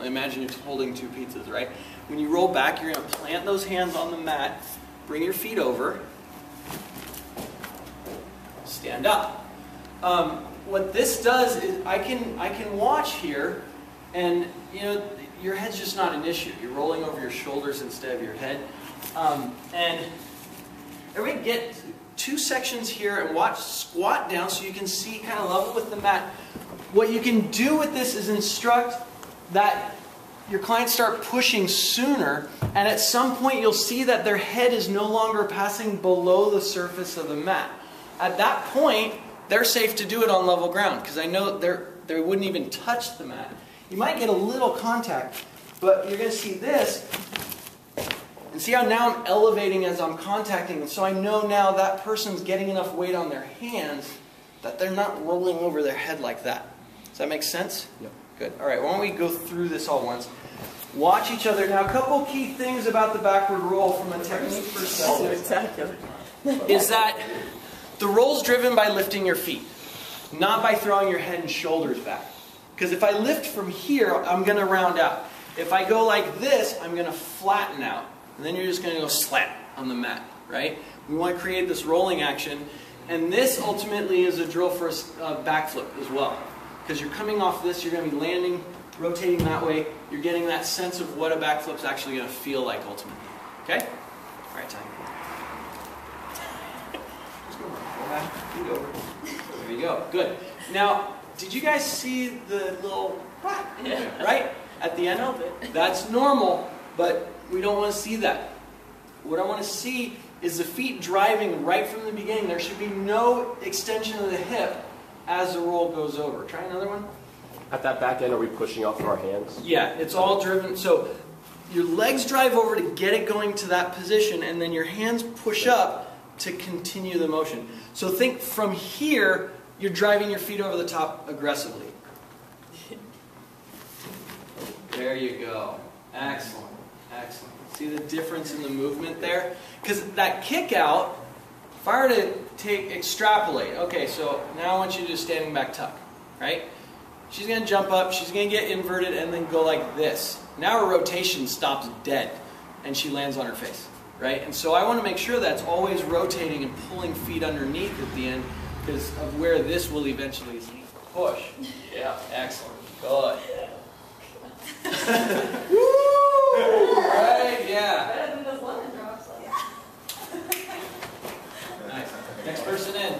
Imagine you're holding 2 pizzas, right? When you roll back, you're going to plant those hands on the mat, bring your feet over, stand up. What this does is I can watch here, and you know your head's just not an issue. You're rolling over your shoulders instead of your head. And everybody get 2 sections here and watch squat down so you can see kind of level with the mat. What you can do with this is instruct that your clients start pushing sooner, and at some point you'll see that their head is no longer passing below the surface of the mat. At that point, they're safe to do it on level ground, because I know they wouldn't even touch the mat. You might get a little contact, but you're going to see this, and see how now I'm elevating as I'm contacting them, so I know now that person's getting enough weight on their hands that they're not rolling over their head like that. Does that make sense? Yep. Good. All right, why don't we go through this all once. Watch each other. Now, a couple key things about the backward roll from a technique perspective is that the roll's driven by lifting your feet, not by throwing your head and shoulders back. Because if I lift from here, I'm going to round out. If I go like this, I'm going to flatten out. And then you're just going to go slam on the mat, right? We want to create this rolling action. And this ultimately is a drill for a backflip as well. Because you're coming off this, you're going to be landing, rotating that way. You're getting that sense of what a backflip's actually going to feel like ultimately. Okay? All right, time. Just go over. Go back. Feet over. There you go. Good. Now, did you guys see the little right at the end of it? That's normal, but we don't want to see that. What I want to see is the feet driving right from the beginning. There should be no extension of the hip as the roll goes over. Try another one. At that back end, are we pushing out through our hands? Yeah, it's all driven. So your legs drive over to get it going to that position, and then your hands push up to continue the motion. So think from here, you're driving your feet over the top aggressively. There you go. Excellent. Excellent. See the difference in the movement there? Because that kick out, if I were to extrapolate, okay, so now I want you to do standing back tuck, right? She's going to jump up, she's going to get inverted, and then go like this. Now her rotation stops dead, and she lands on her face, right? And so I want to make sure that's always rotating and pulling feet underneath at the end, because of where this will eventually push. Yeah, excellent. Good. Woo! Right, yeah. Better than those lemon drops. Nice. Next person in.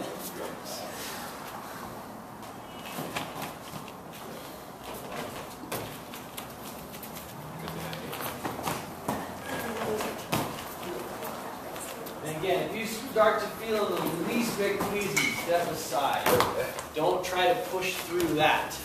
And again, if you start to feel the least bit queasy, step aside. Don't try to push through that.